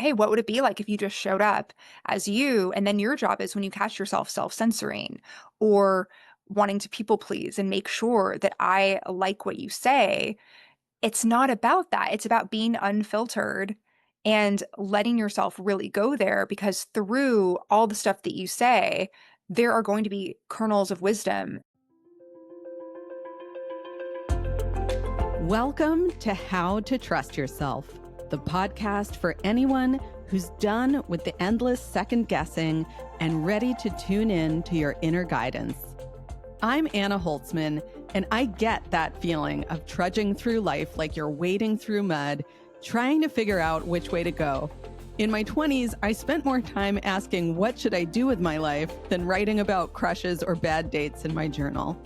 hey, what would it be like if you just showed up as you? And then your job is when you catch yourself self-censoring or wanting to people please and make sure that I like what you say. It's not about that. It's about being unfiltered and letting yourself really go there because through all the stuff that you say, there are going to be kernels of wisdom. Welcome to How to Trust Yourself, the podcast for anyone who's done with the endless second guessing and ready to tune in to your inner guidance. I'm Anna Holtzman, and I get that feeling of trudging through life like you're wading through mud, trying to figure out which way to go. In my 20s, I spent more time asking what should I do with my life than writing about crushes or bad dates in my journal.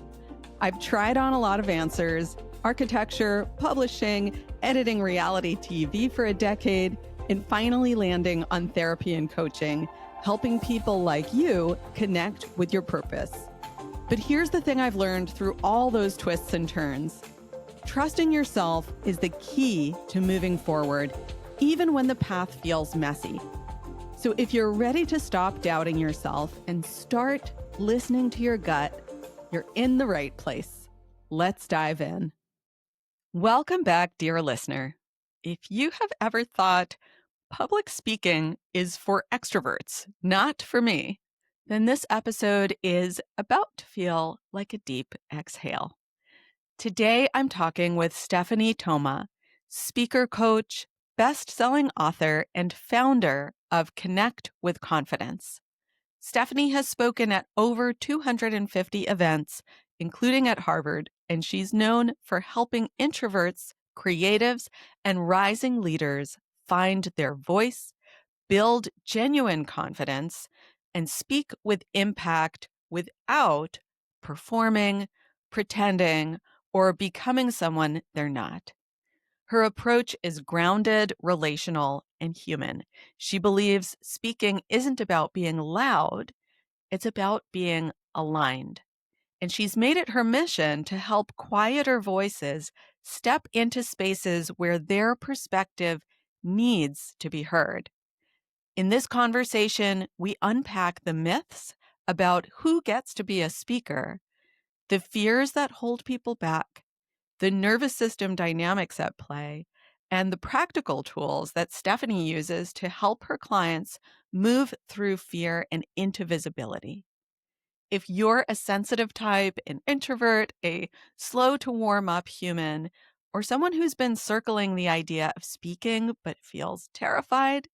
I've tried on a lot of answers: architecture, publishing, editing reality TV for a decade, and finally landing on therapy and coaching, helping people like you connect with your purpose. But here's the thing I've learned through all those twists and turns. Trusting yourself is the key to moving forward, even when the path feels messy. So if you're ready to stop doubting yourself and start listening to your gut, you're in the right place. Let's dive in. Welcome back, dear listener. If you have ever thought public speaking is for extroverts, not for me, then this episode is about to feel like a deep exhale. Today, I'm talking with Stephanie Thoma, speaker coach, best-selling author, and founder of Connect with Confidence. Stephanie has spoken at over 250 events, including at Harvard, and she's known for helping introverts, creatives, and rising leaders find their voice, build genuine confidence, and speak with impact without performing, pretending, or becoming someone they're not. Her approach is grounded, relational, and human. She believes speaking isn't about being loud, it's about being aligned. And she's made it her mission to help quieter voices step into spaces where their perspective needs to be heard. In this conversation, we unpack the myths about who gets to be a speaker, the fears that hold people back, the nervous system dynamics at play, and the practical tools that Stephanie uses to help her clients move through fear and into visibility. If you're a sensitive type, an introvert, a slow to warm up human, or someone who's been circling the idea of speaking but feels terrified,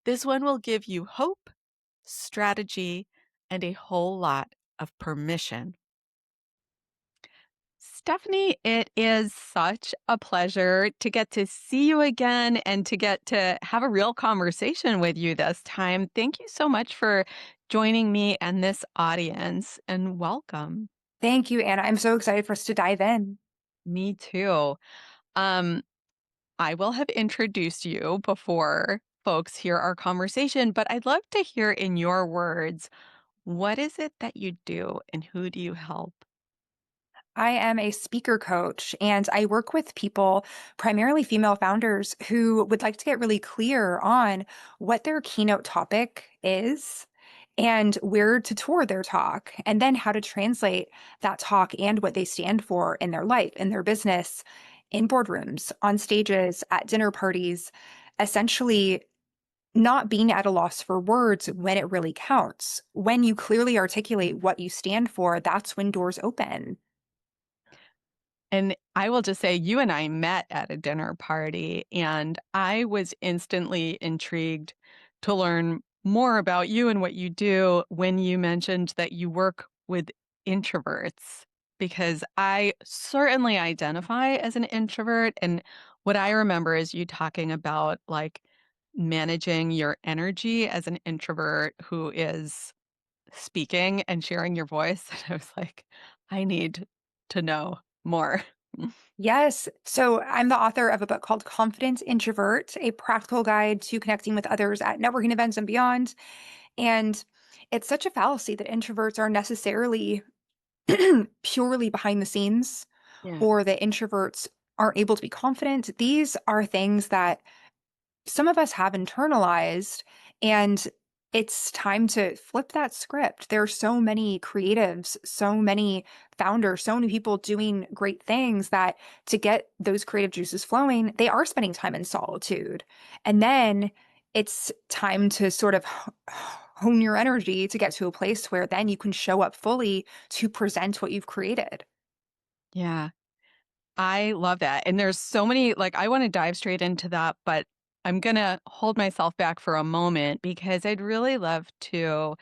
this one will give you hope, strategy, and a whole lot of permission. Stephanie, it is such a pleasure to get to see you again and to get to have a real conversation with you this time. Thank you so much for joining me and this audience, and welcome. Thank you, Anna. I'm so excited for us to dive in. Me too. Um, I will have introduced you before folks hear our conversation, but I'd love to hear in your words, what is it that you do and who do you help? I am a speaker coach and I work with people, primarily female founders, who would like to get really clear on what their keynote topic is and where to tour their talk, and then how to translate that talk and what they stand for in their life, in their business, in boardrooms, on stages, at dinner parties, essentially not being at a loss for words when it really counts. When you clearly articulate what you stand for, that's when doors open. And I will just say, you and I met at a dinner party, and I was instantly intrigued to learn more about you and what you do when you mentioned that you work with introverts, because I certainly identify as an introvert. And what I remember is you talking about like managing your energy as an introvert who is speaking and sharing your voice. And I was like, I need to know more. Yes. So I'm the author of a book called Confident Introvert, a practical guide to connecting with others at networking events and beyond. And it's such a fallacy that introverts are necessarily purely behind the scenes Yeah. or that introverts aren't able to be confident. These are things that some of us have internalized, and it's time to flip that script. There are so many creatives, so many founders, so many people doing great things that to get those creative juices flowing, they are spending time in solitude. And then it's time to sort of hone your energy to get to a place where then you can show up fully to present what you've created. Yeah. I love that. And there's so many, like, I want to dive straight into that, but I'm going to hold myself back for a moment because I'd really love to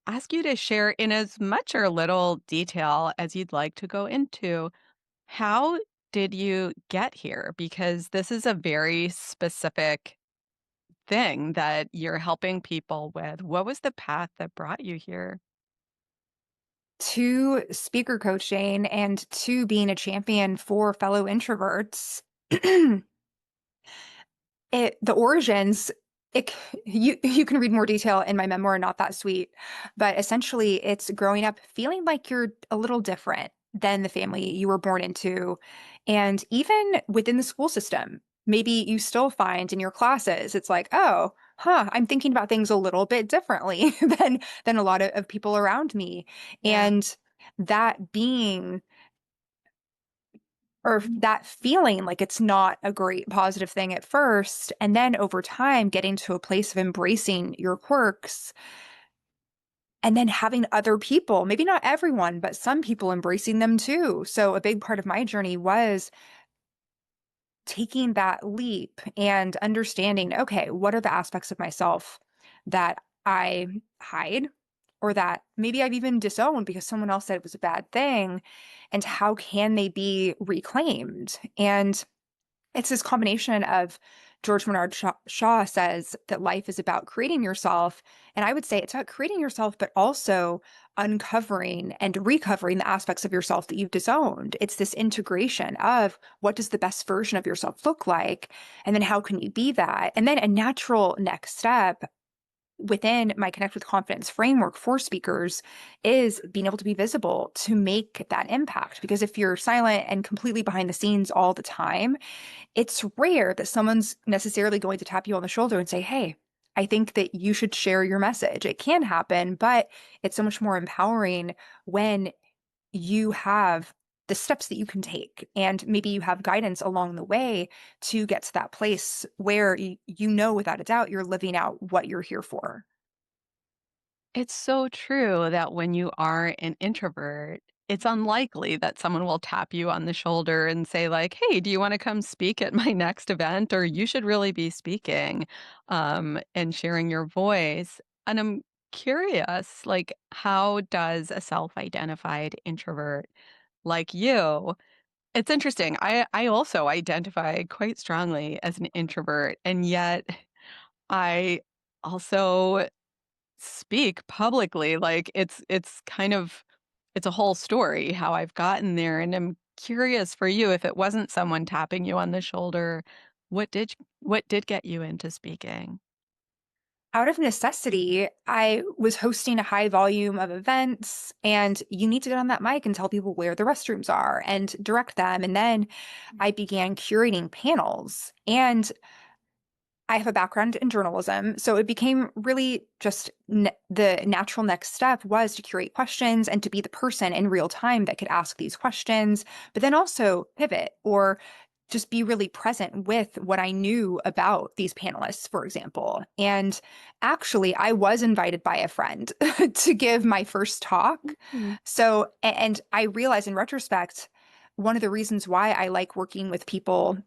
ask you to share in as much or little detail as you'd like to go into. How did you get here? Because this is a very specific thing that you're helping people with. What was the path that brought you here? To speaker coaching and to being a champion for fellow introverts, the origins, you can read more detail in my memoir, Not That Sweet, but essentially it's growing up feeling like you're a little different than the family you were born into, and even within the school system, maybe you still find in your classes, it's like, "Oh, huh, I'm thinking about things a little bit differently than a lot of people around me," Yeah. and that being or that feeling like it's not a great positive thing at first, and then over time getting to a place of embracing your quirks, and then having other people, maybe not everyone, but some people embracing them too. So a big part of my journey was taking that leap and understanding, okay, what are the aspects of myself that I hide or that maybe I've even disowned because someone else said it was a bad thing, and how can they be reclaimed? And it's this combination of George Bernard Shaw says that life is about creating yourself. And I would say it's about creating yourself, but also uncovering and recovering the aspects of yourself that you've disowned. It's this integration of what does the best version of yourself look like? And then how can you be that? And then a natural next step within my Connect with Confidence framework for speakers is being able to be visible to make that impact. Because if you're silent and completely behind the scenes all the time, it's rare that someone's necessarily going to tap you on the shoulder and say, "Hey, I think that you should share your message." It can happen, but it's so much more empowering when you have the steps that you can take, and maybe you have guidance along the way to get to that place where you know without a doubt you're living out what you're here for. It's so true that when you are an introvert, it's unlikely that someone will tap you on the shoulder and say, like, "Hey, do you want to come speak at my next event?" Or "You should really be speaking and sharing your voice." And I'm curious, like, how does a self-identified introvert like you? It's interesting. I also identify quite strongly as an introvert, and yet I also speak publicly. Like, it's kind of it's a whole story how I've gotten there, and I'm curious for you, if it wasn't someone tapping you on the shoulder, what did get you into speaking? Out of necessity, I was hosting a high volume of events, and you need to get on that mic and tell people where the restrooms are and direct them. And then I began curating panels. And I have a background in journalism, so it became really just the natural next step was to curate questions and to be the person in real time that could ask these questions, but then also pivot or just be really present with what I knew about these panelists, for example. And actually, I was invited by a friend to give my first talk. Mm. So, and I realize in retrospect, one of the reasons why I like working with people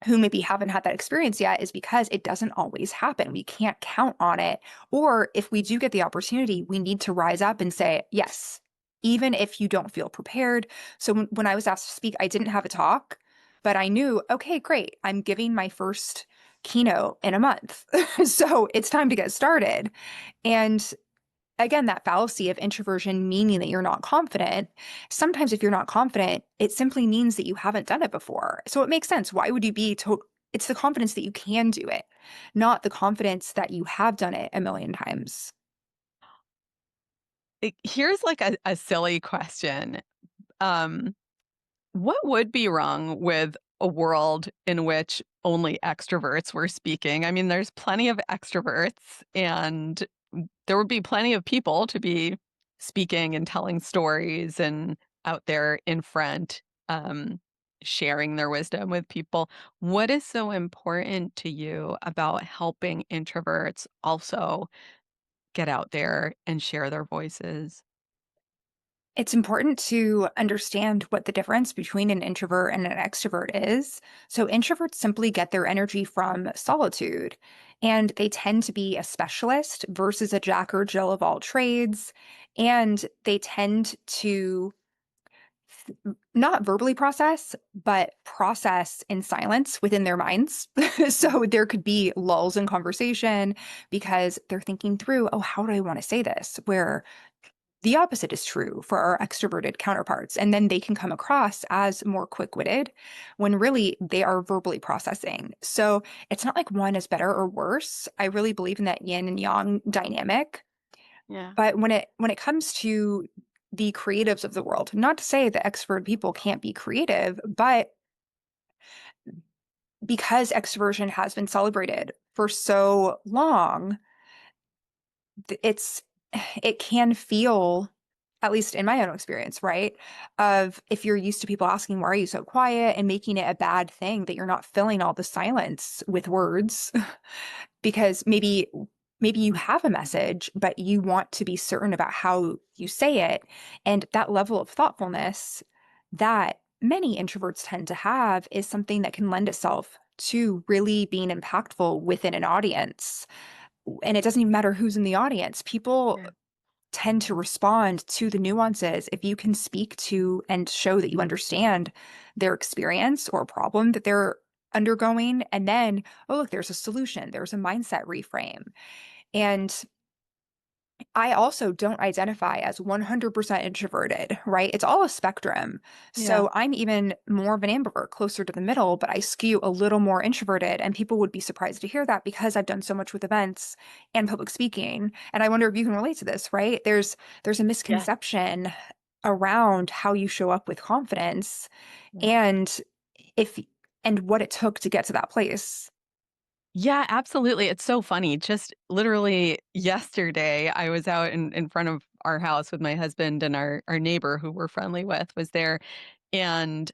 who maybe haven't had that experience yet is because it doesn't always happen. We can't count on it. Or if we do get the opportunity, we need to rise up and say, yes, even if you don't feel prepared. So when I was asked to speak, I didn't have a talk, but I knew, okay, great. I'm giving my first keynote in a month. So it's time to get started. And again, that fallacy of introversion meaning that you're not confident. Sometimes if you're not confident, it simply means that you haven't done it before. So it makes sense. Why would you be it's the confidence that you can do it, not the confidence that you have done it a million times. Here's like a silly question. Um, what would be wrong with a world in which only extroverts were speaking. I mean, there's plenty of extroverts, and there would be plenty of people to be speaking and telling stories and out there in front, um, sharing their wisdom with people. What is so important to you about helping introverts also get out there and share their voices? It's important to understand what the difference between an introvert and an extrovert is. So, introverts simply get their energy from solitude, and they tend to be a specialist versus a jack or Jill of all trades. And they tend to not verbally process, but process in silence within their minds. So, there could be lulls in conversation because they're thinking through, oh, how do I want to say this? Where the opposite is true for our extroverted counterparts. And then they can come across as more quick witted when really they are verbally processing. So it's not like one is better or worse. I really believe in that yin and yang dynamic. Yeah. But when it comes to the creatives of the world, not to say that extrovert people can't be creative, but because extroversion has been celebrated for so long, it's it can feel, at least in my own experience, right? Of if you're used to people asking, why are you so quiet? And making it a bad thing that you're not filling all the silence with words because maybe you have a message, but you want to be certain about how you say it. And that level of thoughtfulness that many introverts tend to have is something that can lend itself to really being impactful within an audience. And it doesn't even matter who's in the audience. People Yeah. tend to respond to the nuances if you can speak to and show that you understand their experience or problem that they're undergoing. And then, oh, look, there's a solution, there's a mindset reframe. And I also don't identify as 100% introverted, right? It's all a spectrum. Yeah. So I'm even more of an ambivert, closer to the middle, but I skew a little more introverted. And people would be surprised to hear that because I've done so much with events and public speaking. And I wonder if you can relate to this, right? There's a Yeah. misconception around how you show up with confidence Yeah. and if and what it took to get to that place. Yeah, absolutely. It's so funny. Just literally yesterday, I was out in front of our house with my husband, and our neighbor who we're friendly with was there. And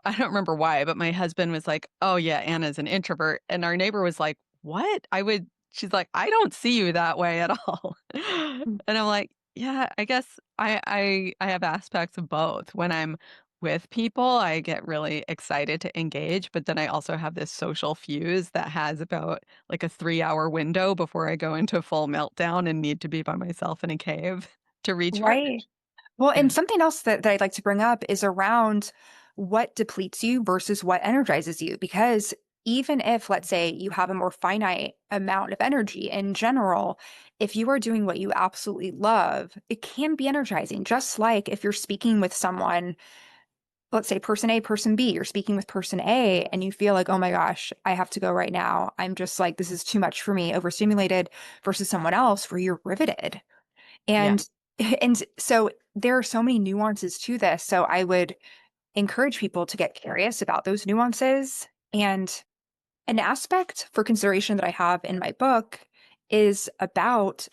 I don't remember why, but my husband was like, "Oh yeah, Anna's an introvert." And our neighbor was like, "What?" She's like, "I don't see you that way at all." And I'm like, "Yeah, I guess I have aspects of both. When I'm with people, I get really excited to engage, but then I also have this social fuse that has about like a 3-hour window before I go into full meltdown and need to be by myself in a cave to Right. recharge." Well, and something else that I'd like to bring up is around what depletes you versus what energizes you. Because even if, let's say, you have a more finite amount of energy in general, if you are doing what you absolutely love, it can be energizing. Just like if you're speaking with someone, let's say person A, person B, you're speaking with person A, and you feel like, oh my gosh, I have to go right now. I'm just like, this is too much for me, overstimulated, versus someone else where you're riveted. Yeah. And and so there are so many nuances to this. So I would encourage people to get curious about those nuances. And an aspect for consideration that I have in my book is about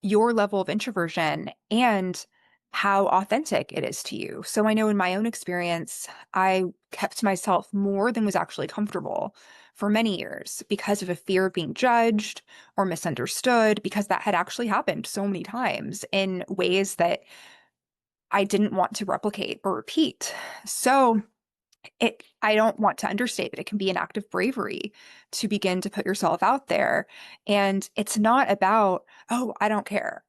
your level of introversion and how authentic it is to you. So I know in my own experience, I kept to myself more than was actually comfortable for many years because of a fear of being judged or misunderstood, because that had actually happened so many times in ways that I didn't want to replicate or repeat. So I don't want to understate that it can be an act of bravery to begin to put yourself out there. And it's not about, oh, I don't care.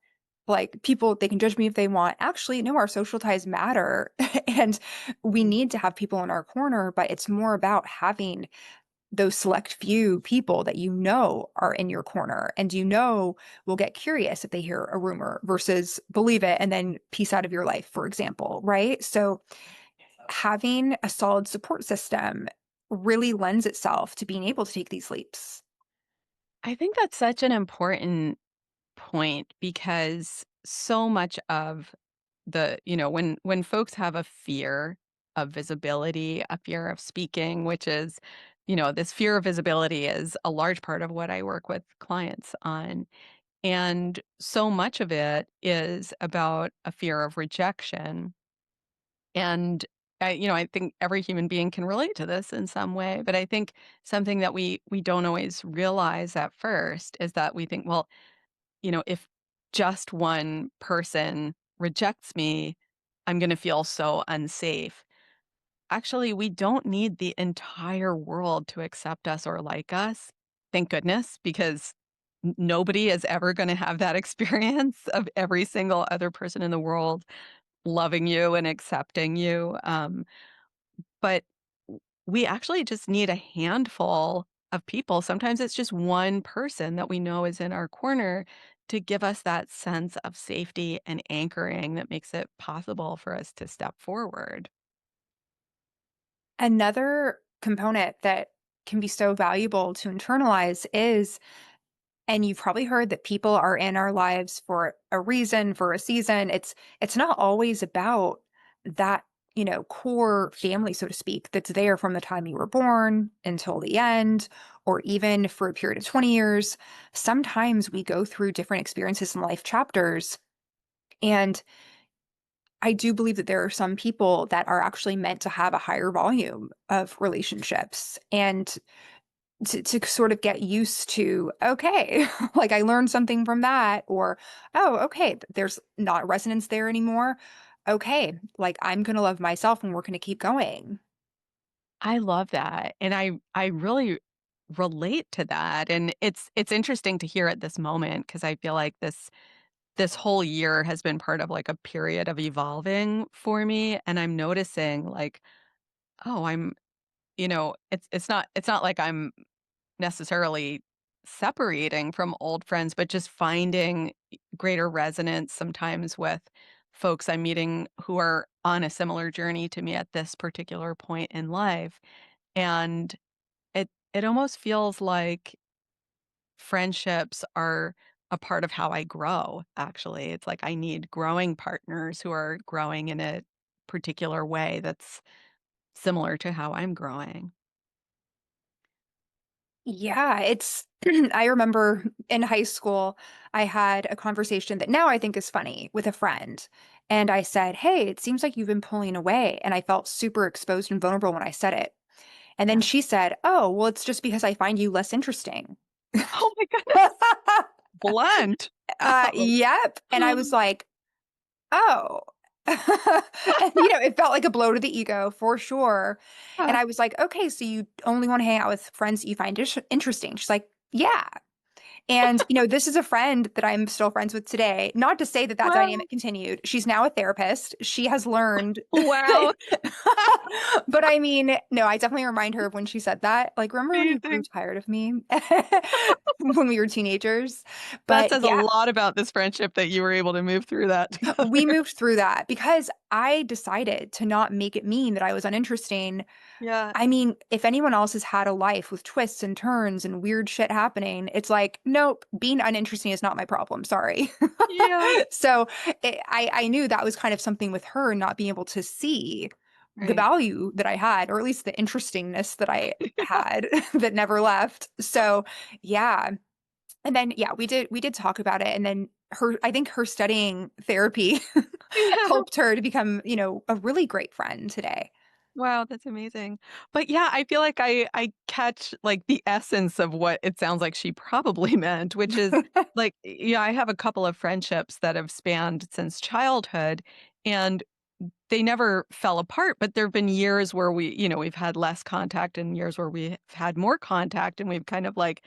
Like people, they can judge me if they want. Actually, no, our social ties matter. And we Mm. need to have people in our corner, but it's more about having those select few people that you know are in your corner and you know will get curious if they hear a rumor versus believe it and then piece out of your life, for example, right? So having a solid support system really lends itself to being able to take these leaps. I think that's such an important point because so much of when folks have a fear, of visibility, a fear of speaking, which is, this fear of visibility is a large part of what I work with clients on. And so much of it is about a fear of rejection. And I think every human being can relate to this in some way, but I think something that we don't always realize at first is that we think, well, if just one person rejects me, I'm going to feel so unsafe. Actually, we don't need the entire world to accept us or like us. Thank goodness, because nobody is ever going to have that experience of every single other person in the world loving you and accepting you. But we actually just need a handful of people. Sometimes it's just one person that we know is in our corner to give us that sense of safety and anchoring that makes it possible for us to step forward. Another component that can be so valuable to internalize is, and you've probably heard that people are in our lives for a reason, for a season. It's not always about that, core family, so to speak, that's there from the time you were born until the end, or even for a period of 20 years. Sometimes we go through different experiences in life chapters. And I do believe that there are some people that are actually meant to have a higher volume of relationships. And to sort of get used to, okay, like I learned something from that, or, oh, okay, there's not resonance there anymore. Okay, like I'm going to love myself and we're going to keep going. I love that, and I really relate to that, and it's interesting to hear at this moment because I feel like this whole year has been part of like a period of evolving for me, and I'm noticing like, oh, it's not like I'm necessarily separating from old friends, but just finding greater resonance sometimes with folks I'm meeting who are on a similar journey to me at this particular point in life. And it almost feels like friendships are a part of how I grow, actually. It's like I need growing partners who are growing in a particular way that's similar to how I'm growing. Yeah, it's I remember in high school, I had a conversation that now I think is funny with a friend. And I said, "Hey, it seems like you've been pulling away." And I felt super exposed and vulnerable when I said it. And then Yeah. she said, "Oh, well, it's just because I find you less interesting." Oh my goodness. Blunt. Ouch. Yep. And I was like, "Oh." And, it felt like a blow to the ego for sure. And I was like, "Okay, so you only want to hang out with friends that you find interesting." She's like, "Yeah." And, this is a friend that I'm still friends with today. Not to say that that Wow. dynamic continued. She's now a therapist. She has learned. Wow. But I mean, no, I definitely remind her of when she said that. Like, remember when you grew Amazing. tired of me when we were teenagers? That But says a yeah, lot about this friendship that you were able to move through that we together. moved through that because I decided to not make it mean that I was uninteresting. Yeah. I mean, if anyone else has had a life with twists and turns and weird shit happening, it's like, nope, being uninteresting is not my problem. Sorry. Yeah. So I knew that was kind of something with her not being able to see the Right. value that I had, or at least the interestingness that I had that never left. So yeah. And then yeah, we did talk about it. And then I think her studying therapy Yeah. helped her to become, a really great friend today. Wow, that's amazing. But yeah, I feel like I catch like the essence of what it sounds like she probably meant, which is like, yeah, I have a couple of friendships that have spanned since childhood and they never fell apart, but there've been years where we've had less contact and years where we've had more contact and we've kind of like,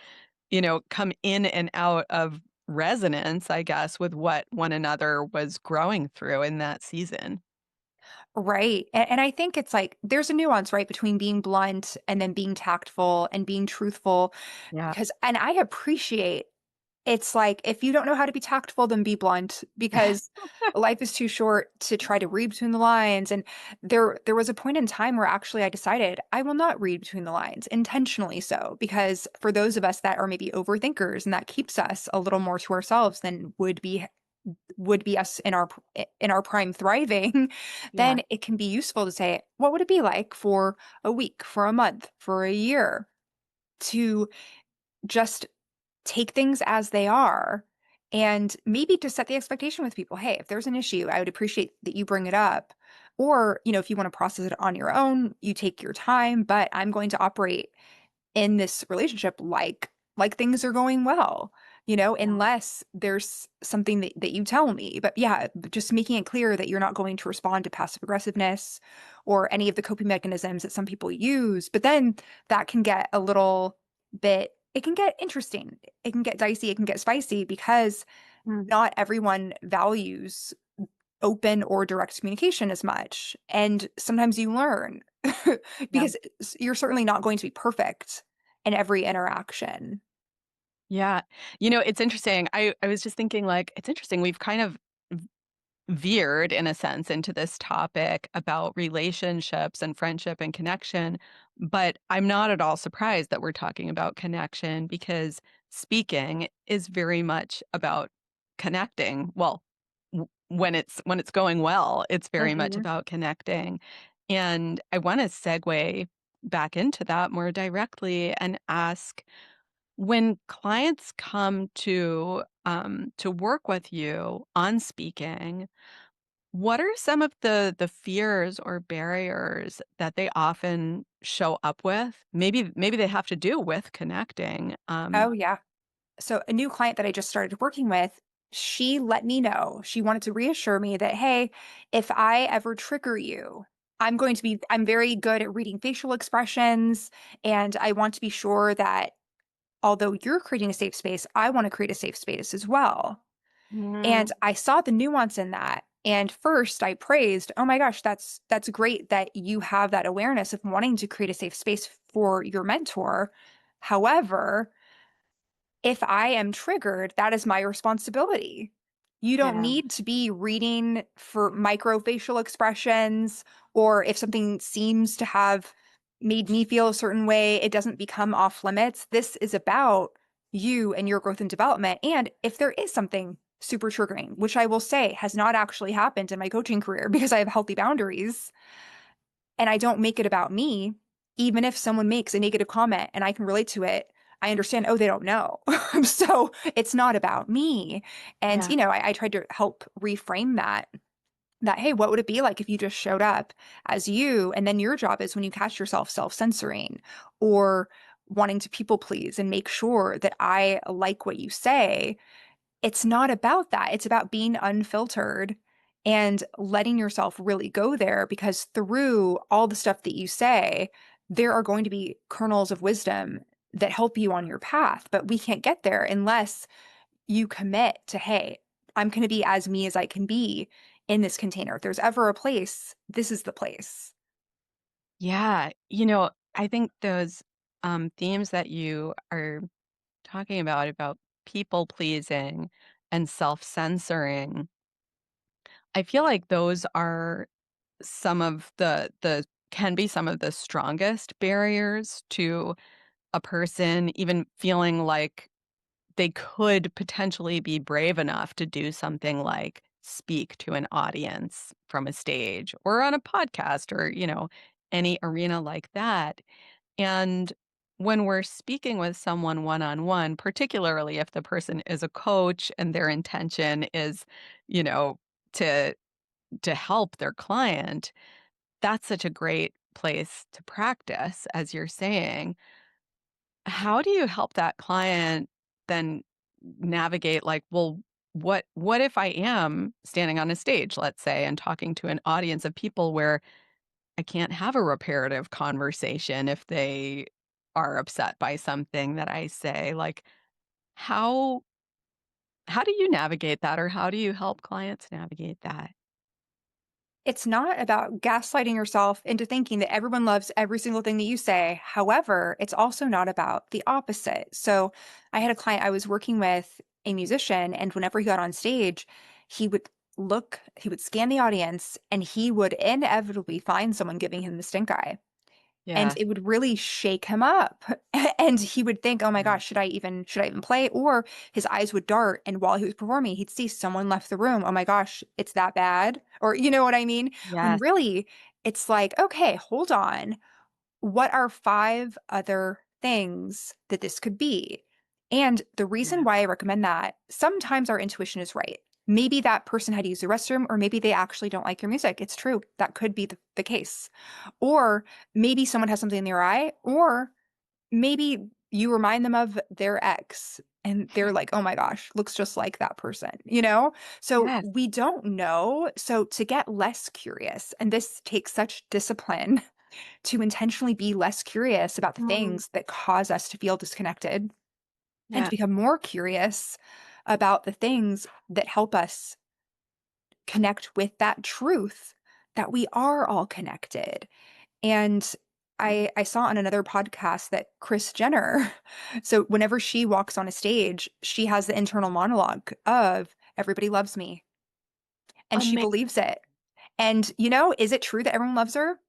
come in and out of resonance, I guess, with what one another was growing through in that season. Right. And I think it's like there's a nuance, right, between being blunt and then being tactful and being truthful. Yeah. And I appreciate it's like if you don't know how to be tactful, then be blunt because life is too short to try to read between the lines. And there was a point in time where actually I decided I will not read between the lines, intentionally so, because for those of us that are maybe overthinkers and that keeps us a little more to ourselves than would be would be us in our prime thriving, Yeah. then it can be useful to say, what would it be like for a week, for a month, for a year to just take things as they are and maybe to set the expectation with people. Hey, if there's an issue, I would appreciate that you bring it up. Or, if you want to process it on your own, you take your time, but I'm going to operate in this relationship like things are going well, Yeah. unless there's something that you tell me. But yeah, just making it clear that you're not going to respond to passive aggressiveness or any of the coping mechanisms that some people use. But then that can get a little bit, it can get interesting. It can get dicey, it can get spicy because Mm. not everyone values open or direct communication as much. And sometimes you learn Yeah. because you're certainly not going to be perfect in every interaction. Yeah. It's interesting. I was just thinking, like, it's interesting. We've kind of veered in a sense into this topic about relationships and friendship and connection, but I'm not at all surprised that we're talking about connection because speaking is very much about connecting. Well, when it's going well, it's very much Mhm. about connecting. And I want to segue back into that more directly and ask, when clients come to work with you on speaking, what are some of the fears or barriers that they often show up with? Maybe they have to do with connecting. Oh, yeah. So a new client that I just started working with, she let me know. She wanted to reassure me that, hey, if I ever trigger you, I'm very good at reading facial expressions. And I want to be sure that although you're creating a safe space, I want to create a safe space as well. And Mm, I saw the nuance in that. And first I praised, oh my gosh, that's great that you have that awareness of wanting to create a safe space for your mentor. However, if I am triggered, that is my responsibility. You don't yeah, need to be reading for micro facial expressions, or if something seems to have made me feel a certain way, it doesn't become off limits. This is about you and your growth and development. And if there is something super triggering, which I will say has not actually happened in my coaching career because I have healthy boundaries, and I don't make it about me, even if someone makes a negative comment and I can relate to it, I understand, oh, they don't know. So it's not about me. And, yeah, I tried to help reframe that, hey, what would it be like if you just showed up as you? And then your job is when you catch yourself self-censoring or wanting to people please and make sure that I like what you say, it's not about that. It's about being unfiltered and letting yourself really go there because through all the stuff that you say, there are going to be kernels of wisdom that help you on your path. But we can't get there unless you commit to, hey, I'm going to be as me as I can be in this container. If there's ever a place, this is the place. yeah. I think those themes that you are talking about people pleasing and self censoring, I feel like those are some of the can be some of the strongest barriers to a person even feeling like they could potentially be brave enough to do something like speak to an audience from a stage or on a podcast or, any arena like that. And when we're speaking with someone one on one, particularly if the person is a coach and their intention is, you know, to help their client, that's such a great place to practice, as you're saying. How do you help that client then navigate, like, well, what if I am standing on a stage, let's say, and talking to an audience of people where I can't have a reparative conversation if they are upset by something that I say? Like, how how do you navigate that, or how do you help clients navigate that? It's not about gaslighting yourself into thinking that everyone loves every single thing that you say. However, it's also not about the opposite. So, I had a client I was working with, a musician, and whenever he got on stage, he would scan the audience, and he would inevitably find someone giving him the stink eye. and Yeah. it would really shake him up. And he would think, "Oh my Yeah. gosh, should I even play?" Or his eyes would dart, and while he was performing, he'd see someone left the room. "Oh my gosh, it's that bad?" Or you know what I mean? When Yes. really it's like, "Okay, hold on. What are 5 other things that this could be?" And the reason Yeah. why I recommend that, sometimes our intuition is right. Maybe that person had to use the restroom, or maybe they actually don't like your music. It's true. That could be the case. Or maybe someone has something in their eye, or maybe you remind them of their ex and they're like, "Oh my gosh, looks just like that person," you know? So Yes. we don't know. So to get less curious, and this takes such discipline to intentionally be less curious about the Mm. things that cause us to feel disconnected and to Yeah. become more curious about the things that help us connect with that truth that we are all connected. And Mm. I saw on another podcast that Chris Jenner, so whenever she walks on a stage, she has the internal monologue of everybody loves me, and she Ama believes it. And is it true that everyone loves her?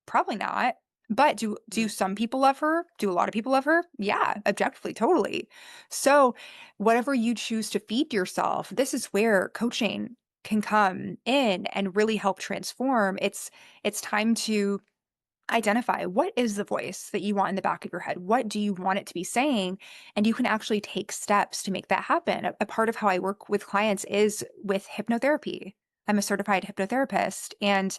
Probably not. But do Mm. some people love her? Do a lot of people love her? Yeah, objectively, totally. So, whatever you choose to feed yourself, this is where coaching can come in and really help transform. It's time to identify what is the voice that you want in the back of your head? What do you want it to be saying? And you can actually take steps to make that happen. A part of how I work with clients is with hypnotherapy. I'm a certified hypnotherapist, and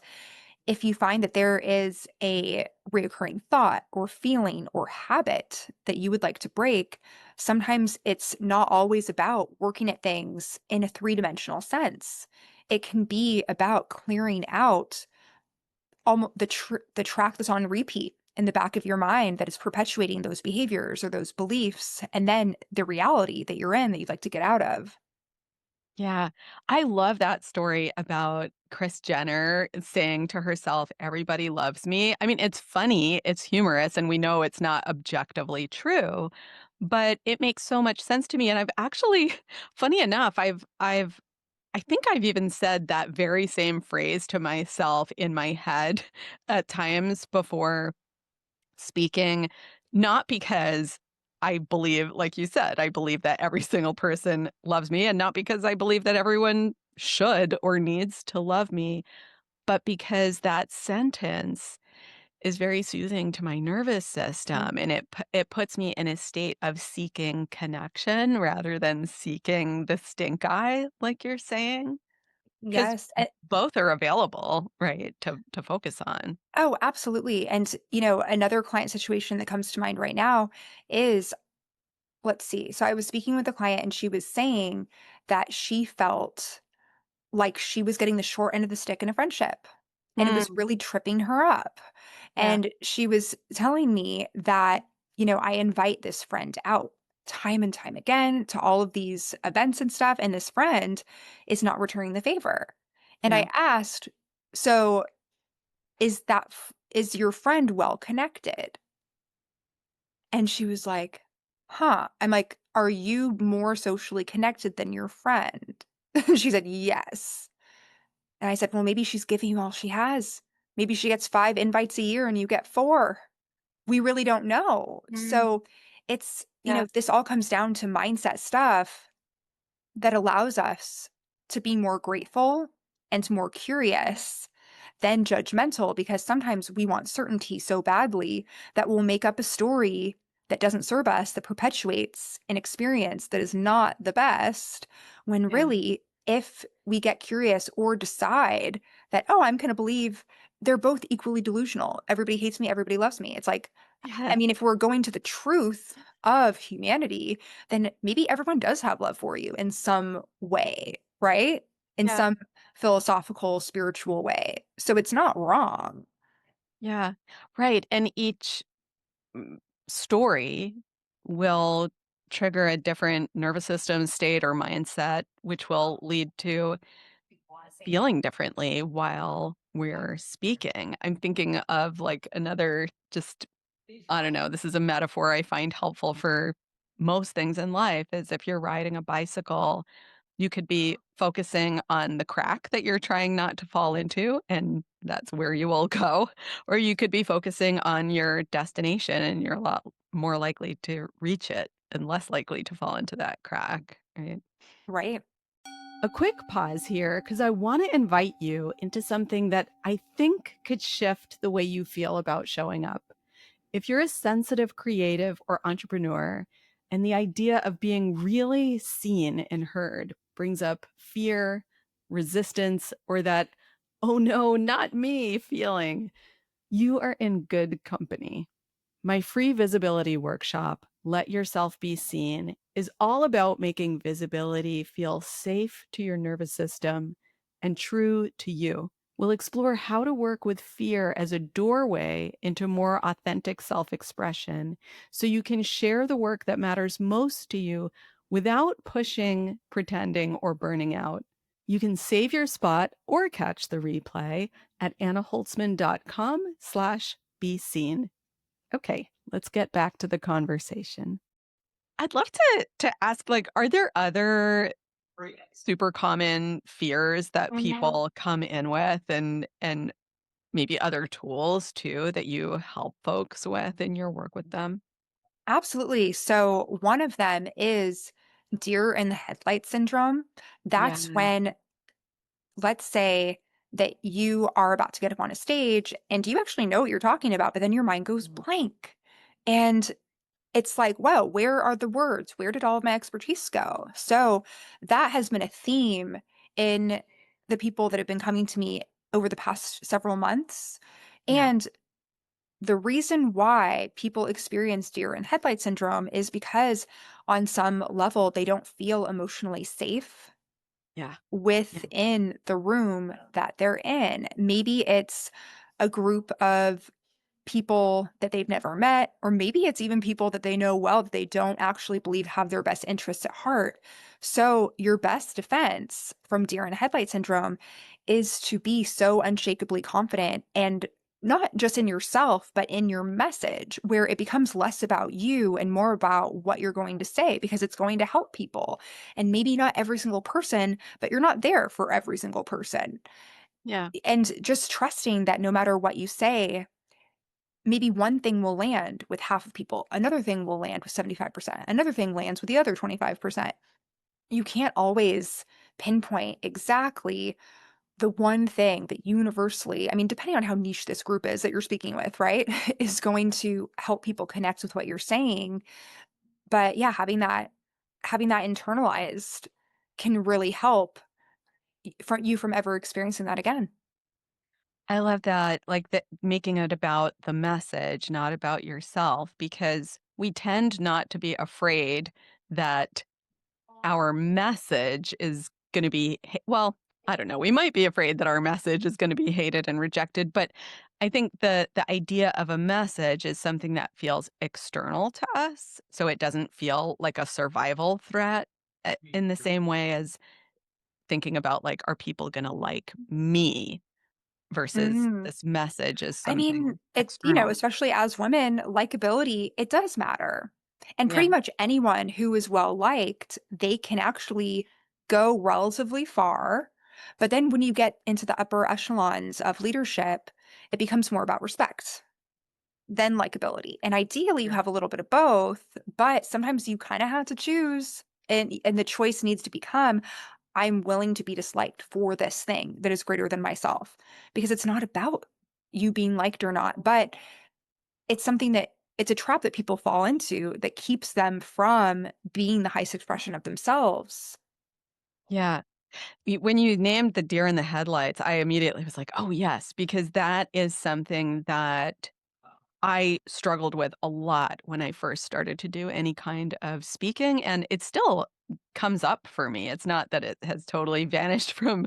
if you find that there is a reoccurring thought or feeling or habit that you would like to break, sometimes it's not always about working at things in a three-dimensional sense. It can be about clearing out almost the track that's on repeat in the back of your mind that is perpetuating those behaviors or those beliefs, and then the reality that you're in that you'd like to get out of. Yeah. I love that story about Kris Jenner saying to herself, "Everybody loves me." I mean, it's funny, it's humorous, and we know it's not objectively true, but it makes so much sense to me, and I've actually funny enough, I think I've even said that very same phrase to myself in my head at times before speaking, not because I believe, like you said, I believe that every single person loves me, and not because I believe that everyone should or needs to love me, but because that sentence is very soothing to my nervous system, and it puts me in a state of seeking connection rather than seeking the stink eye, like you're saying, because Yes. both are available, right, to focus on. Oh, absolutely. And, another client situation that comes to mind right now is, let's see. So I was speaking with a client and she was saying that she felt like she was getting the short end of the stick in a friendship, and it was Mm, really tripping her up. yeah, And she was telling me that, I invite this friend out time and time again to all of these events and stuff, and this friend is not returning the favor. And yeah. I asked, "So is your friend well connected?" And she was like, "Huh." I'm like, "Are you more socially connected than your friend?" She said, "Yes." And I said, "Well, maybe she's giving you all she has. Maybe she gets 5 invites a year and you get 4. We really don't know." Mm, So it's, yeah, this all comes down to mindset stuff that allows us to be more grateful and more curious than judgmental, because sometimes we want certainty so badly that we'll make up a story that doesn't serve us, that perpetuates an experience that is not the best, when yeah, really, if we get curious or decide that, oh, I'm going to believe they're both equally delusional. Everybody hates me, everybody loves me. It's like, I yes, mean, if we're going to the truth of humanity, then maybe everyone does have love for you in some way, right? In yeah, some philosophical, spiritual way. So it's not wrong. yeah, right, and each mm, story will trigger a different nervous system state or mindset, which will lead to feeling differently while we're speaking. I'm thinking of, like, another just I don't know, this is a metaphor I find helpful for most things in life, is if you're riding a bicycle You could be focusing on the crack that you're trying not to fall into, and that's where you will go. Or you could be focusing on your destination, and you're a lot more likely to reach it and less likely to fall into that crack, right? Right. A quick pause here because I want to invite you into something that I think could shift the way you feel about showing up. If you're a sensitive creative or entrepreneur, and the idea of being really seen and heard brings up fear, resistance, or that, oh no, not me feeling, you are in good company. My free visibility workshop, Let Yourself Be Seen, is all about making visibility feel safe to your nervous system and true to you. We'll explore how to work with fear as a doorway into more authentic self expression so you can share the work that matters most to you without pushing, pretending, or burning out. You can save your spot or catch the replay at annaholtzman.com/be seen. Okay, let's get back to the conversation. I'd love to ask, like, are there other super common fears that people come in with and maybe other tools too that you help folks with in your work with them? Absolutely. So one of them is deer in the headlight syndrome. Yeah. That's when, let's say that you are about to get up on a stage and you actually know what you're talking about, but then your mind goes blank. And it's like, whoa, where are the words? Where did all of my expertise go? So that has been a theme in the people that have been coming to me over the past several months. Yeah. And the reason why people experience deer in headlight syndrome is because on some level they don't feel emotionally safe Yeah. Yeah. within the room that they're in. Maybe it's a group of people that they've never met, or maybe it's even people that they know well that they don't actually believe have their best interests at heart. So, your best defense from deer in headlight syndrome is to be so unshakably confident and not just in yourself, but in your message, where it becomes less about you and more about what you're going to say because it's going to help people. And maybe not every single person, but you're not there for every single person. Yeah. And just trusting that no matter what you say, maybe one thing will land with half of people, another thing will land with 75%, another thing lands with the other 25%. You can't always pinpoint exactly the one thing that universally, I mean, depending on how niche this group is that you're speaking with, right, is going to help people connect with what you're saying. But yeah, having that internalized can really help from you from ever experiencing that again. I love that, like, that making it about the message, not about yourself, because we tend not to be afraid that our message is gonna be well, I don't know, we might be afraid that our message is gonna be hated and rejected, but I think the idea of a message is something that feels external to us, so it doesn't feel like a survival threat, in the same way as thinking about, like, are people gonna like me versus Mm. this message is I mean, something external. especially as women, likability, it does matter. And Yeah, pretty much anyone who is well liked, they can actually go relatively far. But then when you get into the upper echelons of leadership, it becomes more about respect than likability. And ideally, you yeah, have a little bit of both, but sometimes you kind of have to choose. And the choice needs to become, I'm willing to be disliked for this thing that is greater than myself. Because it's not about you being liked or not, but it's something that it's a trap that people fall into that keeps them from being the highest expression of themselves. yeah. When you named the deer in the headlights, I immediately was like, "Oh, yes," because that is something that I struggled with a lot when I first started to do any kind of speaking, and it still comes up for me. It's not that it has totally vanished from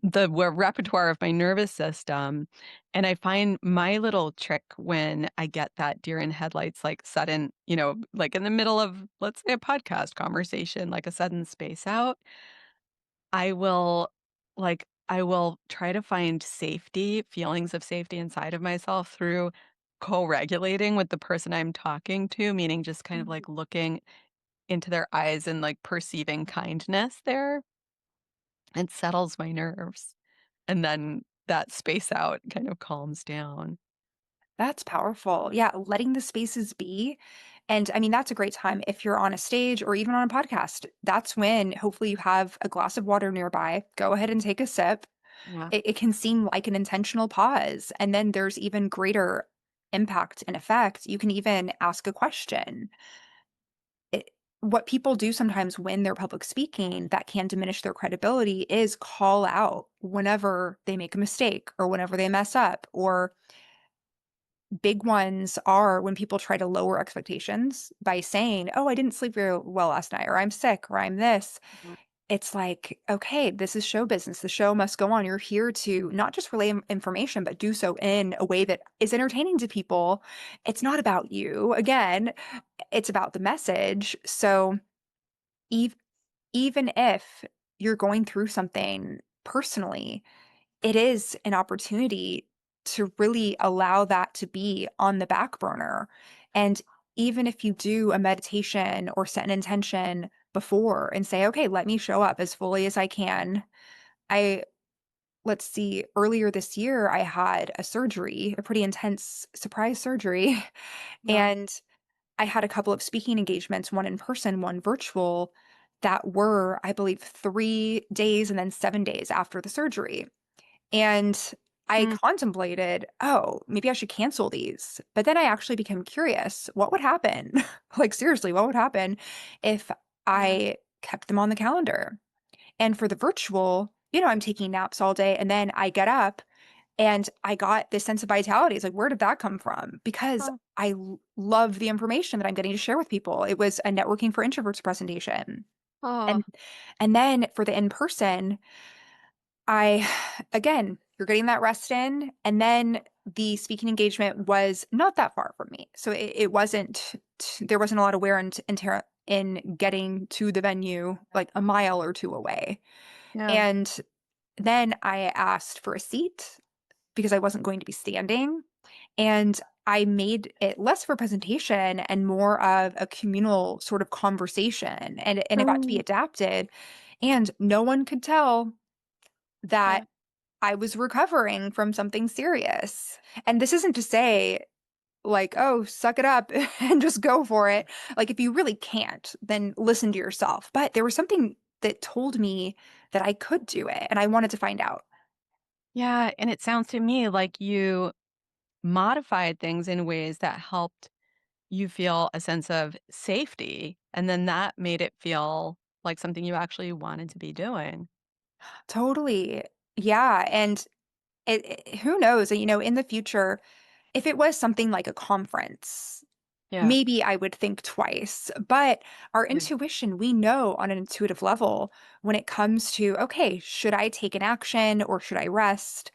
the repertoire of my nervous system, and I find my little trick when I get that deer in headlights, like, sudden, like, in the middle of, let's say, a podcast conversation, like, a sudden space out, I will try to find safety, feelings of safety inside of myself through co-regulating with the person I'm talking to, meaning just kind of, like, looking into their eyes and, like, perceiving kindness there. It settles my nerves. And then that space out kind of calms down. That's powerful. Yeah, letting the spaces be. And I mean, that's a great time if you're on a stage or even on a podcast. That's when hopefully you have a glass of water nearby. Go ahead and take a sip. Yeah. It can seem like an intentional pause. And then there's even greater impact and effect. You can even ask a question. It, what people do sometimes when they're public speaking that can diminish their credibility is call out whenever they make a mistake or whenever they mess up, or big ones are when people try to lower expectations by saying, "Oh, I didn't sleep very well last night," or "I'm sick," or "I'm this." Mhm. It's like, okay, this is show business. The show must go on. You're here to not just relay information, but do so in a way that is entertaining to people. It's not about you. Again, it's about the message. So, ev- even if you're going through something personally, it is an opportunity to really allow that to be on the back burner. And even if you do a meditation or set an intention before and say, okay, let me show up as fully as I can. I, let's see, earlier this year, I had a surgery, a pretty intense surprise surgery. Yeah. And I had a couple of speaking engagements, one in person, one virtual, that were, I believe, 3 days and then 7 days after the surgery. And I Mm, contemplated, "Oh, maybe I should cancel these." But then I actually became curious, what would happen? Like, seriously, what would happen if yeah. I kept them on the calendar? And for the virtual, I'm taking naps all day, and then I get up and I got this sense of vitality. It's like, where did that come from? Because Oh, I love the information that I'm getting to share with people. It was a networking for introverts presentation. oh, And then for the in-person, I again, you're getting that rest in, and then the speaking engagement was not that far from me. So it wasn't there wasn't a lot of wear and tear in getting to the venue like a mile or two away. yeah. And then I asked for a seat because I wasn't going to be standing, and I made it less of a presentation and more of a communal sort of conversation, and it got to be Mm, adapted, and no one could tell yeah. that I was recovering from something serious. And this isn't to say, like, "Oh, suck it up and just go for it." Like, if you really can't, then listen to yourself. But there was something that told me that I could do it, and I wanted to find out. Yeah. And it sounds to me like you modified things in ways that helped you feel a sense of safety. And then that made it feel like something you actually wanted to be doing. Totally. Yeah, and who knows, in the future, if it was something like a conference, Yeah. maybe I would think twice. But our Yeah. intuition, we know on an intuitive level when it comes to, okay, should I take an action or should I rest?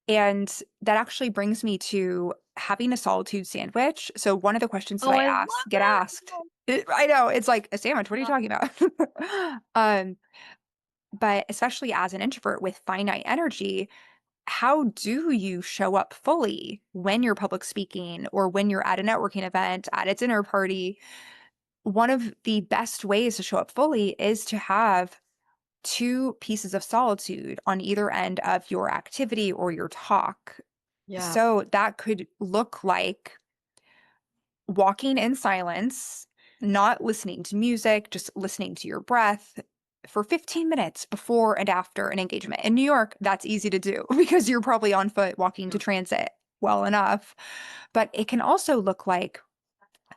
And that actually brings me to having a solitude sandwich. So one of the questions that Oh, I I love get asked, I know it's like a sandwich. What are you it. talking about? um, but especially as an introvert with finite energy, how do you show up fully when you're public speaking or when you're at a networking event, at a dinner party? One of the best ways to show up fully is to have two pieces of solitude on either end of your activity or your talk. Yeah. So that could look like walking in silence, not listening to music, just listening to your breath for 15 minutes before and after an engagement. In New York, that's easy to do because you're probably on foot walking to Yeah. transit well enough. But it can also look like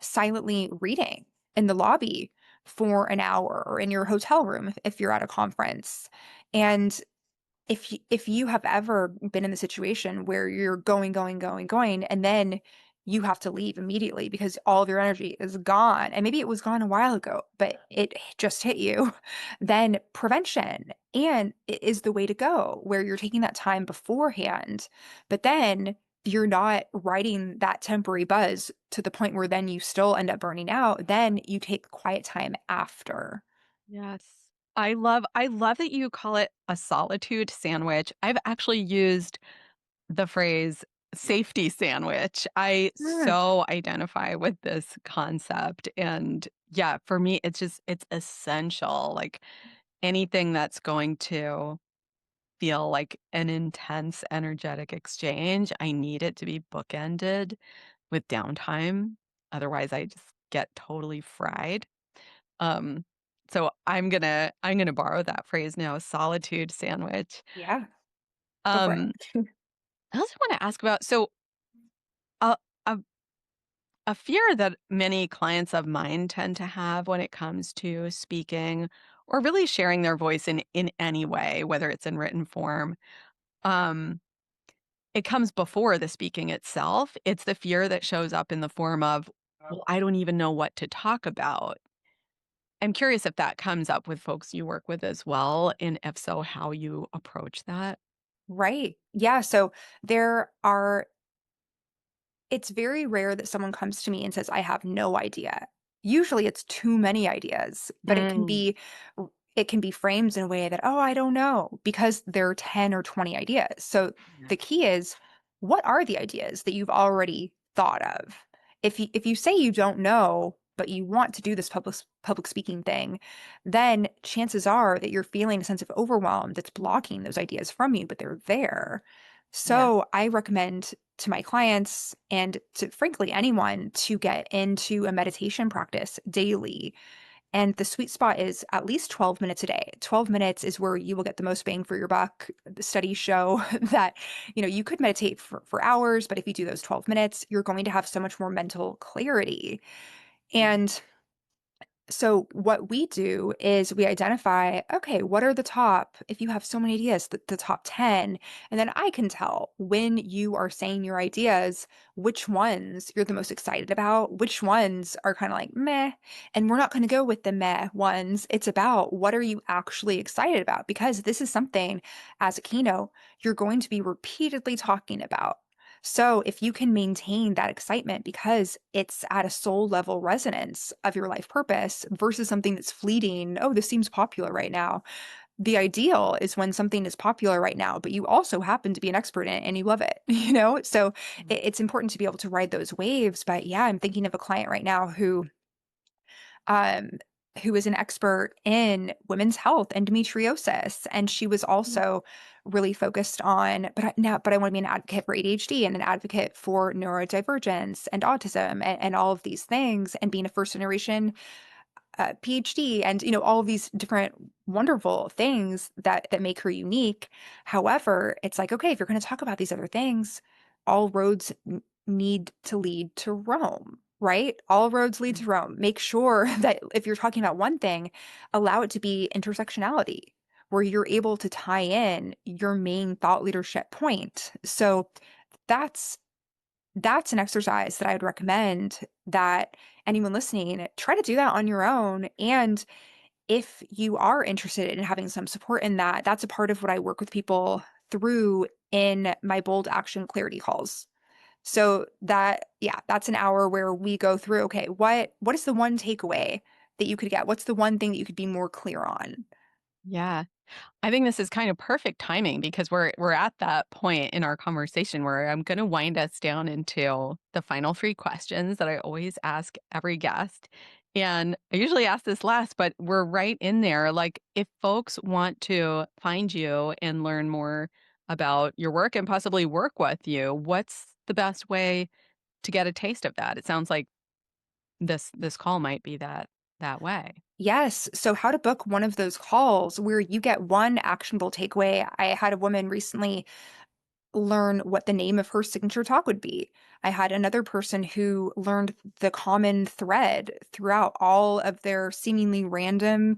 silently reading in the lobby for an hour or in your hotel room if you're at a conference. And if you have ever been in the situation where you're going, going, going, going, and then you have to leave immediately because all of your energy is gone, and maybe it was gone a while ago, but it just hit you, then prevention is the way to go, where you're taking that time beforehand, but then you're not riding that temporary buzz to the point where then you still end up burning out. Then you take quiet time after. Yes. I love that you call it a solitude sandwich. I've actually used the phrase safety sandwich. I Mm, so identify with this concept. And yeah, for me, it's essential. Like anything that's going to feel like an intense, energetic exchange, I need it to be bookended with downtime. Otherwise, I just get totally fried. Um, so I'm gonna borrow that phrase now, solitude sandwich. Yeah, go for Um, it. I also want to ask about a, a a fear that many clients of mine tend to have when it comes to speaking or really sharing their voice in any way, whether it's in written form. Um, it comes before the speaking itself. It's the fear that shows up in the form of, well, I don't even know what to talk about. I'm curious if that comes up with folks you work with as well, and if so, how you approach that. Right. Yeah. So there are it's very rare that someone comes to me and says, "I have no idea." Usually it's too many ideas, but Mm. it can be framed in a way that, "Oh, I don't know," because there are 10 or 20 ideas. So Yeah. the key is, what are the ideas that you've already thought of? If you say you don't know, but you want to do this public speaking thing, then chances are that you're feeling a sense of overwhelm that's blocking those ideas from you, but they're there. Yeah. So I recommend to my clients and to frankly anyone to get into a meditation practice daily. And the sweet spot is at least 12 minutes a day. 12 minutes is where you will get the most bang for your buck. The studies show that, you could meditate for hours, but if you do those 12 minutes, you're going to have so much more mental clarity. Mm. And so what we do is we identify, okay, what are the top, if you have so many ideas, the top 10, and then I can tell when you are saying your ideas, which ones you're the most excited about, which ones are kind of like meh, and we're not going to go with the meh ones. It's about what are you actually excited about? Because this is something as a keynote, you're going to be repeatedly talking about. So if you can maintain that excitement because it's at a soul level resonance of your life purpose versus something that's fleeting, oh, this seems popular right now. The ideal is when something is popular right now, but you also happen to be an expert in it and you love it, you know? So it's important to be able to ride those waves. But yeah, I'm thinking of a client right now um, who is an expert in women's health and endometriosis. And she was Mm. also really focused on, but I want to be an advocate for ADHD and an advocate for neurodivergence and autism and all of these things and being a first generation PhD and all of these different wonderful things that make her unique. However, it's like, okay, if you're going to talk about these other things, all roads need to lead to Rome, right? All roads lead to Rome. Make sure that if you're talking about one thing, allow it to be intersectionality, where you're able to tie in your main thought leadership point. So that's that's an exercise that I would recommend that anyone listening try to do that on your own. And if you are interested in having some support in that, that's a part of what I work with people through in my bold action clarity calls. So yeah, that's an hour where we go through, okay, what is the one takeaway that you could get? What's the one thing that you could be more clear on? Yeah. I think this is kind of perfect timing because we're at that point in our conversation where I'm going to wind us down into the final three questions that I always ask every guest. And I usually ask this last, but we're right in there. Like, if folks want to find you and learn more about your work and possibly work with you, what's the best way to get a taste of that? It sounds like this call might be that way. Yes. So, how to book one of those calls where you get one actionable takeaway. I had a woman recently learn what the name of her signature talk would be. I had another person who learned the common thread throughout all of their seemingly random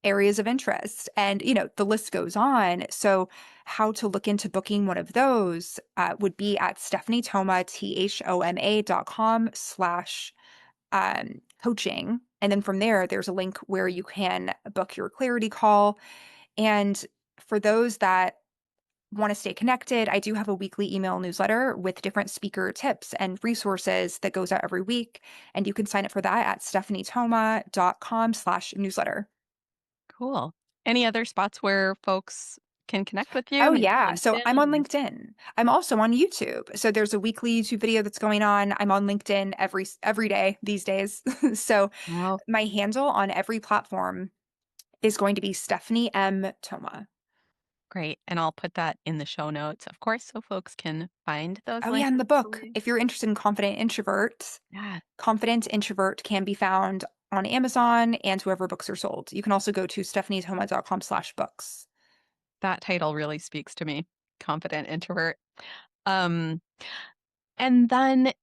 areas of interest. And, the list goes on. So, how to look into booking one of those would be at Stephanie Thoma, THOMA.com/, coaching. And then from there, there's a link where you can book your clarity call. And for those that want to stay connected, I do have a weekly email newsletter with different speaker tips and resources that goes out every week. And you can sign up for that at stephaniethoma.com/newsletter. Cool. Any other spots where folks can connect with you? Oh, Maybe yeah. So I'm on LinkedIn? LinkedIn. I'm also on YouTube. So there's a weekly YouTube video that's going on. I'm on LinkedIn every day these days. So Well, my handle on every platform is going to be Stephanie Thoma. Great. And I'll put that in the show notes, of course, so folks can find those Oh, yeah, links and the book, easily. if you're interested in Confident Introvert, Yeah, Confident Introvert can be found on Amazon and whoever books are sold. You can also go to stephaniethoma.com/books. that title really speaks to me. Confident introvert. Um, and then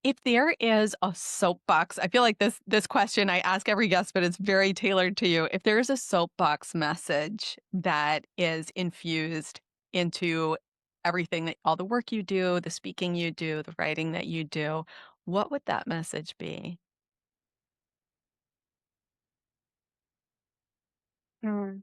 if there is a soapbox, I feel like this question I ask every guest, but it's very tailored to you. If there is a soapbox message that is infused into everything that all the work you do, the speaking you do, the writing that you do, what would that message be? Mm.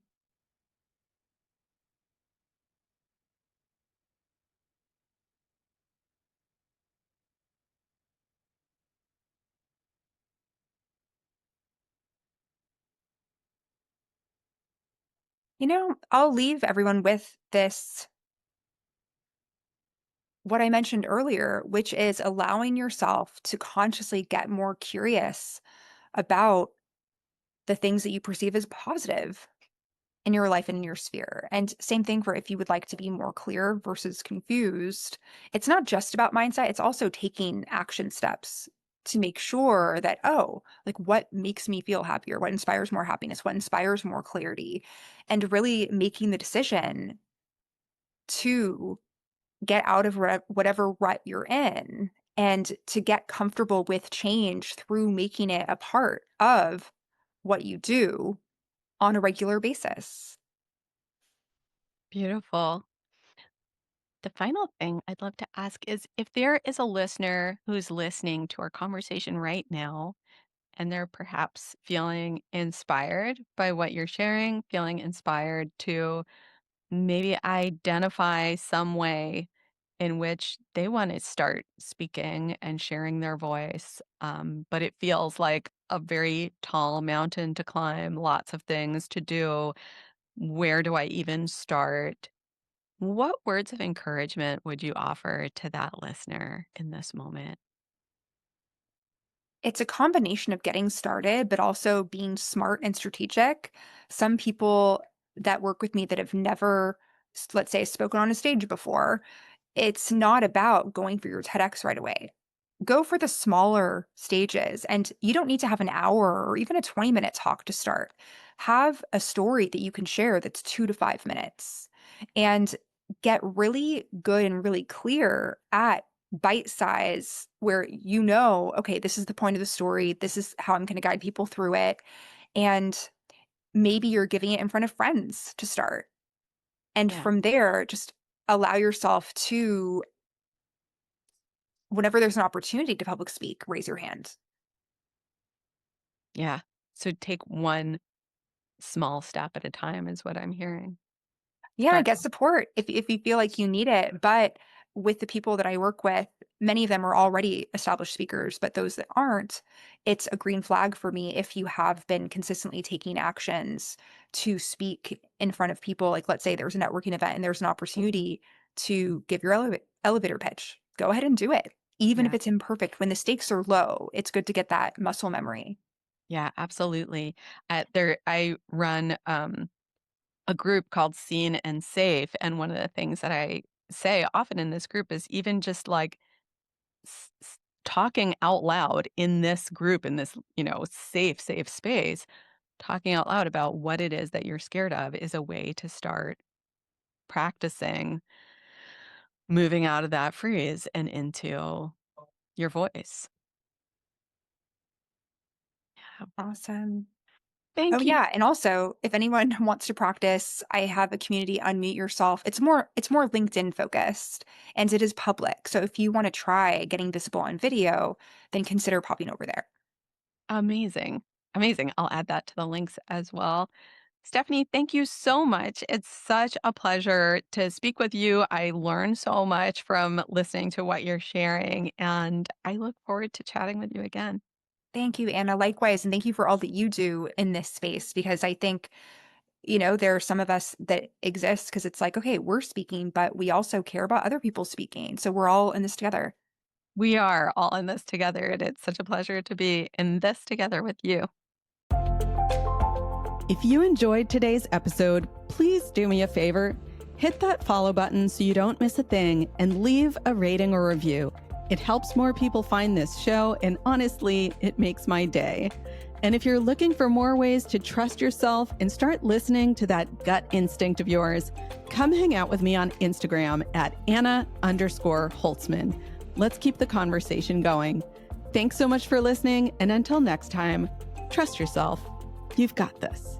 I'll leave everyone with this, what I mentioned earlier, which is allowing yourself to consciously get more curious about the things that you perceive as positive in your life and in your sphere. And same thing for if you would like to be more clear versus confused. It's not just about mindset, it's also taking action steps to make sure that, oh, like what makes me feel happier? What inspires more happiness? What inspires more clarity? And really making the decision to get out of whatever rut you're in and to get comfortable with change through making it a part of what you do on a regular basis. Beautiful. The final thing I'd love to ask is if there is a listener who's listening to our conversation right now, and they're perhaps feeling inspired by what you're sharing, feeling inspired to maybe identify some way in which they want to start speaking and sharing their voice. But it feels like a very tall mountain to climb, lots of things to do. Where do I even start? What words of encouragement would you offer to that listener in this moment? It's a combination of getting started, but also being smart and strategic. Some people that work with me that have never, let's say, spoken on a stage before, it's not about going for your TEDx right away. Go for the smaller stages, and you don't need to have an hour or even a 20-minute talk to start. Have a story that you can share that's 2 to 5 minutes and get really good and really clear at bite size where okay, this is the point of the story. This is how I'm going to guide people through it. And maybe you're giving it in front of friends to start. And Yeah. from there, just allow yourself to, whenever there's an opportunity to public speak, raise your hand. Yeah. So take one small step at a time is what I'm hearing. Yeah, Start. get support if you feel like you need it, but with the people that I work with, many of them are already established speakers, but those that aren't, it's a green flag for me if you have been consistently taking actions to speak in front of people. Like, let's say there's a networking event and there's an opportunity to give your elevator pitch. Go ahead and do it. Even if Yeah. it's imperfect, when the stakes are low, it's good to get that muscle memory. Yeah, absolutely. I run a group called Seen and Safe. And one of the things that I say often in this group is even just like talking out loud in this group, in this, safe space, talking out loud about what it is that you're scared of is a way to start practicing moving out of that freeze and into your voice. Yeah. Awesome. Oh, Thank you. yeah, and also, if anyone wants to practice, I have a community, Unmute Yourself. It's more LinkedIn focused, and it is public. So if you wanna try getting visible on video, then consider popping over there. Amazing. Amazing. I'll add that to the links as well. Stephanie, thank you so much. It's such a pleasure to speak with you. I learned so much from listening to what you're sharing, and I look forward to chatting with you again. Thank you, Anna, likewise, and thank you for all that you do in this space because I think, there are some of us that exist because it's like, okay, we're speaking, but we also care about other people speaking, so we're all in this together. We are all in this together, and it's such a pleasure to be in this together with you. If you enjoyed today's episode, please do me a favor. Hit that follow button so you don't miss a thing and leave a rating or review. It helps more people find this show, and honestly, it makes my day. And if you're looking for more ways to trust yourself and start listening to that gut instinct of yours, come hang out with me on Instagram at Anna_Holtzman. Let's keep the conversation going. Thanks so much for listening, and until next time, trust yourself. You've got this.